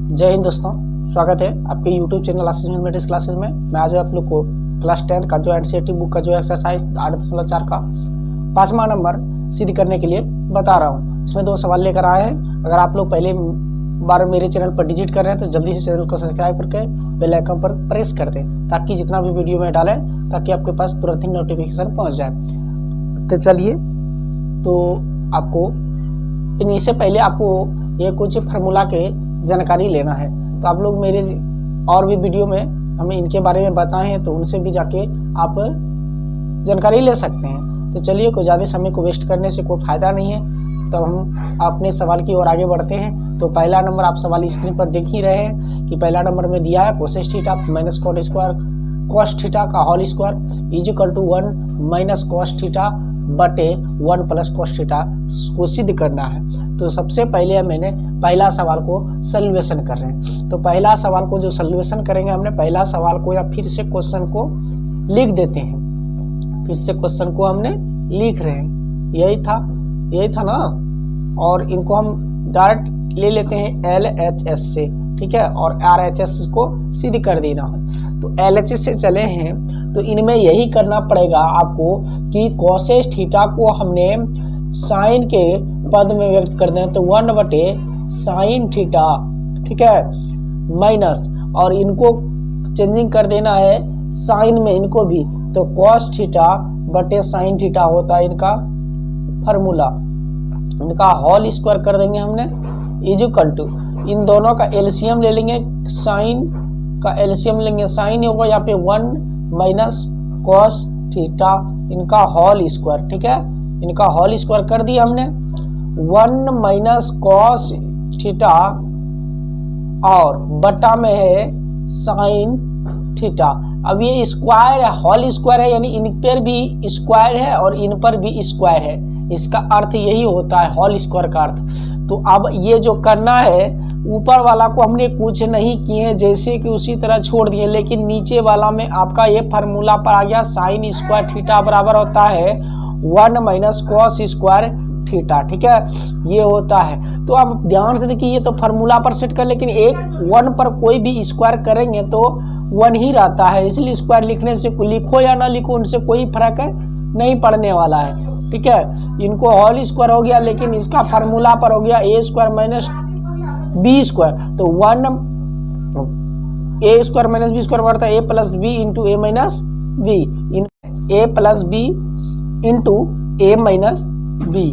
जय हिंद दोस्तों, स्वागत है आपके YouTube चैनल आशीष मैथमेटिक्स क्लासेस में। मैं आज आप लोग को क्लास 10 का जो एनसीईआरटी बुक का जो एक्सरसाइज 8.4 का 5वां नंबर सिद्ध करने के लिए बता रहा हूँ। इसमें 2 सवाल लेकर आए हैं। अगर आप लोग पहले बार मेरे चैनल पर विजिट कर रहे हैं तो जल्दी से चैनल को सब्सक्राइब करके बेल आइकन पर प्रेस कर दें, ताकि जितना भी वीडियो में डालें ताकि आपके पास तुरंत ही नोटिफिकेशन पहुँच जाए। तो चलिए, तो आपको इससे पहले आपको ये कुछ फार्मूला के जानकारी लेना है। तो आप लोग मेरे और भी वीडियो में हमें इनके बारे में बताए हैं, तो उनसे भी जाके आप जानकारी ले सकते हैं। तो चलिए, कोई ज़्यादा समय को वेस्ट करने से कोई फ़ायदा नहीं है। तो हम अपने सवाल की ओर आगे बढ़ते हैं। तो पहला नंबर आप सवाल स्क्रीन पर देख ही रहे हैं कि पहला नंबर में दिया है cosec theta minus cot square cos theta का whole square is equal to 1 minus cos theta बटे 1 प्लस कॉस थीटा को सिद्ध करना है। तो सबसे पहले मैंने पहला सवाल को सॉल्यूशन कर रहे हैं। तो पहला सवाल को जो सॉल्यूशन करेंगे, हमने पहला सवाल को या फिर से क्वेश्चन को लिख देते हैं। फिर से क्वेश्चन को हमने लिख रहे हैं, यही था ना। और इनको हम डायरेक्ट ले लेते हैं LHS से, ठीक है, और RHS को सिद्ध कर देना है। तो LHS से चले हैं तो इनमें यही करना पड़ेगा आपको कि कोसेक थीटा को हमने साइन के पद में व्यक्त कर दें, तो 1 बटे साइन थीटा, ठीक है, माइनस, और इनको चेंजिंग कर देना है साइन में इनको भी, तो कॉस थीटा बटे साइन थीटा होता है इनका फार्मूला। इनका होल स्क्वायर कर देंगे हमने इज इक्वल टू, इन दोनों का एलसीएम ले लेंगे, साइन का एलसीएम लेंगे, साइन होगा यहाँ पे 1 माइनस कॉस थीटा, इनका होल स्क्वायर, ठीक है, इनका होल स्क्वायर कर दिया हमने। 1 माइनस कॉस थीटा और बटा में है साइन थीटा। अब ये स्क्वायर है, होल स्क्वायर है, यानी इन पर भी स्क्वायर है और इन पर भी स्क्वायर है। इसका अर्थ यही होता है होल स्क्वायर का अर्थ। तो अब ये जो करना है, ऊपर वाला को हमने कुछ नहीं किए हैं, जैसे कि उसी तरह छोड़ दिए, लेकिन नीचे वाला में आपका ये फार्मूला पर आ गया, साइन स्क्वायर थीटा बराबर होता है 1 माइनस कॉस स्क्वायर थीटा, ठीक है, ये होता है। तो आप ध्यान से देखिए, ये तो फार्मूला पर सेट कर, लेकिन एक 1 पर कोई भी स्क्वायर करेंगे तो 1 ही रहता है, इसलिए स्क्वायर लिखने से लिखो या ना लिखो उनसे कोई फर्क नहीं पड़ने वाला है, ठीक है। इनको होल स्क्वायर हो गया, लेकिन इसका फार्मूला पर हो गया ए स्क्वायर माइनस बी स्क्वायर, तो 1 ए स्क्वायर माइनस बी स्क्वायर बढ़ता है ए प्लस बी इंटू ए माइनस बी, इन ए प्लस बी इंटू ए माइनस बी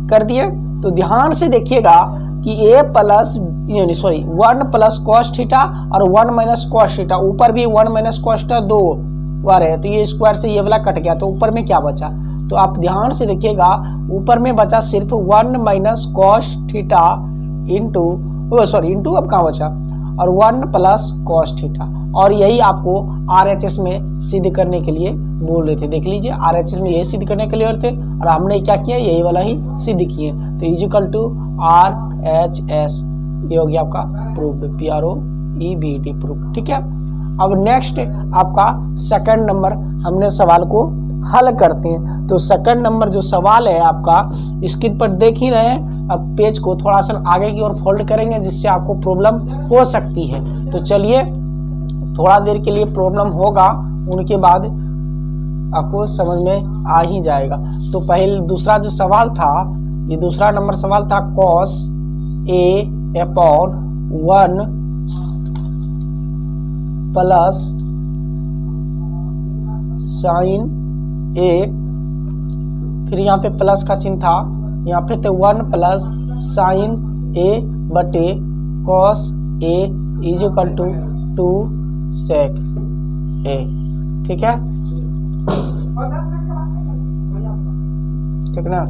कर दिए। तो ध्यान से देखिएगा कि ए प्लस 1 प्लस कॉस थीटा और 1 माइनस कॉस थीटा, ऊपर भी 1 माइनस कॉस थीटा 2 बार है, तो ये स्क्वायर से ये वाला कट गया, तो ऊपर में क्या बचा। तो आप ध्यान से देखिएगा, ऊपर में बचा सिर्फ 1 माइनस कॉस थीटा इंटू अब कहाँ बचा, और 1 प्लस कॉस थीटा, और यही आपको RHS में सिद्ध करने के लिए बोल रहे थे। देख लीजिए, RHS में यही सिद्ध करने के लिए बोलते थे, और हमने क्या किया, यही वाला ही सिद्ध किए। तो इजिकल टू RHS, ये हो गया आपका प्रूव्ड, PROOVD प्रूफ, ठीक है। अब नेक्स्ट आपका सेकंड नंबर हमने सवाल को हल करते हैं। तो सेकंड नंबर जो सवाल है आपका स्क्रीन पर देख ही रहे हैं। अब पेज को थोड़ा सा आगे की ओर फोल्ड करेंगे, जिससे आपको प्रॉब्लम हो सकती है। तो चलिए, थोड़ा देर के लिए प्रॉब्लम होगा, उनके बाद आपको समझ में आ ही जाएगा। तो पहले दूसरा जो सवाल था, ये दूसरा नंबर सवाल था cos A upon 1 plus sign A, फिर यहाँ पे प्लस का चिन्ह था, यहाँ पे तो 1 प्लस साइन A बटे cos A is equal to 2 sec A, ठीक है, ठीक ना।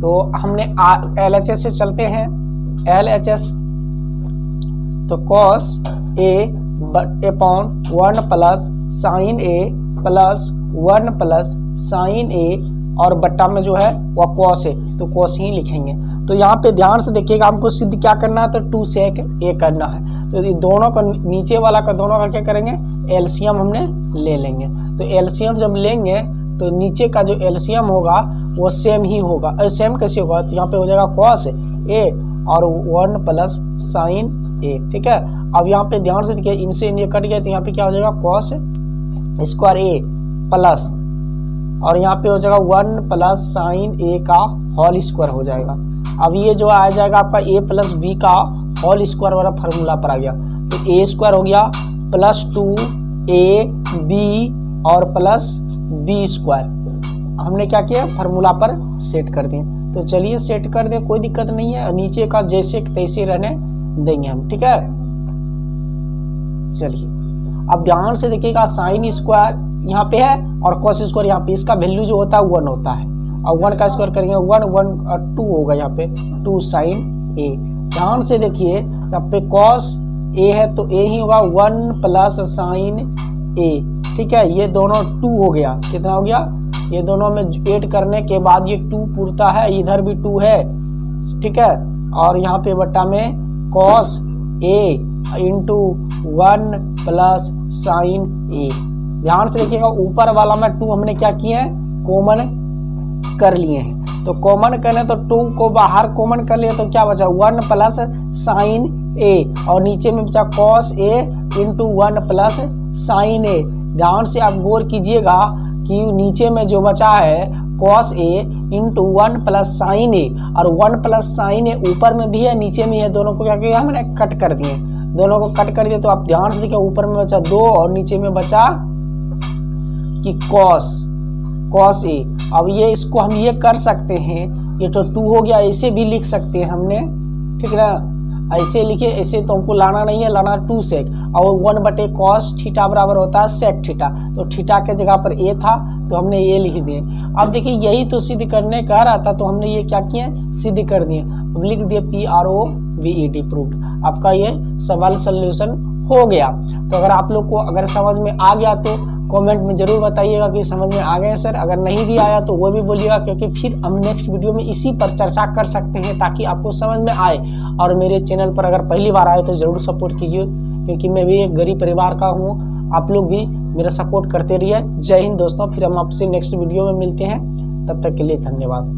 तो हमने LHS से चलते हैं, LHS, तो cos A upon 1 plus sign A plus 1 plus sign A, और बट्टा में जो है वह कॉस है, तो कॉस ही लिखेंगे। तो यहाँ पे ध्यान से देखिएगा, हमको सिद्ध क्या करना है, तो 2 सेक A करना है। तो ये दोनों का, नीचे वाला का दोनों का क्या करेंगे, एलसीएम हमने ले लेंगे। तो एलसीएम जब लेंगे तो नीचे का जो एलसीएम होगा वो सेम ही होगा। सेम कैसे होगा, तो यहाँ पे हो जाएगा कॉस ए और 1 प्लस साइन ए। ठीक है, अब यहाँ पे ध्यान से देखिए, इनसे ये कट गया तो यहाँ पे क्या हो जाएगा कॉस स्क्वायर ए प्लस, और यहाँ पे हो जाएगा 1 प्लस साइन ए का होल स्क्वायर हो जाएगा। अब ये जो आ जाएगा आपका ए प्लस बी का होल स्क्वायर वाला फार्मूला पर आ गया, तो ए स्क्वायर हो गया प्लस 2 बी और प्लस बी स्क्वायर। हमने क्या किया, फार्मूला पर सेट कर दिए। तो चलिए सेट कर दे, कोई दिक्कत नहीं है, नीचे का जैसे तैसे रहने देंगे हम। ठीक है, चलिए अब ध्यान से देखिएगा, साइन स्क्वायर यहाँ पे है और कॉस स्क्वायर यहाँ पे, इसका वैल्यू जो होता है 1 होता है, और 1 का स्क्वायर करेंगे 1 1 2 होगा यहाँ पे 2 साइन ए। ध्यान से देखिए, यहाँ पे कॉस ए है तो ए ही होगा 1 प्लस साइन ए। ठीक है, ये दोनों 2 हो गया, कितना हो गया, ये दोनों में ऐड करने के बाद ये 2 पूरता है, इधर भी 2 है। ठीक है, और यहाँ पे बट्टा में cos A into 1 plus sign ए। ध्यान से देखिएगा, ऊपर वाला में 2 हमने क्या किए हैं, कॉमन कर लिए हैं। तो कॉमन करने तो 2 को बाहर कॉमन कर लिए तो क्या बचा 1 प्लस साइन ए, और नीचे में बचा cos A into 1 plus sign ए। ध्यान से आप गौर कीजिएगा कि नीचे में जो बचा है cos A into 1 plus sign ए, और 1 प्लस साइन ए ऊपर में भी है नीचे में है, दोनों को क्या किया हमने कट कर दिए, दोनों को कट कर दिए। तो आप ध्यान से देखिए, ऊपर में बचा 2 और नीचे में बचा कि कॉस ए। अब ये इसको हम ये कर सकते हैं, ये तो 2 हो गया, ऐसे भी लिख सकते हैं हमने। ठीक है ना, ऐसे लिखे, ऐसे तो हमको लाना नहीं है, लाना 2 सेक, और 1 बटे कॉस थीटा बराबर होता है सेक थीटा, तो थीटा के जगह पर ए था तो हमने ये लिख दिए। अब देखिए, यही तो सिद्ध करने का रहा था, तो हमने ये क्या किए, सिद्ध कर दिए। अब लिख दिए PROVED प्रूव्ड। आपका ये सवाल सोल्यूशन हो गया। तो अगर आप लोग को अगर समझ में आ गया तो कमेंट में जरूर बताइएगा कि समझ में आ गए सर। अगर नहीं भी आया तो वो भी बोलिएगा, क्योंकि फिर हम नेक्स्ट वीडियो में इसी पर चर्चा कर सकते हैं, ताकि आपको समझ में आए। और मेरे चैनल पर अगर पहली बार आए तो जरूर सपोर्ट कीजिए, क्योंकि मैं भी एक गरीब परिवार का हूँ, आप लोग भी मेरा सपोर्ट करते रहिए। जय हिंद दोस्तों, फिर हम आपसे नेक्स्ट वीडियो में मिलते हैं, तब तक के लिए धन्यवाद।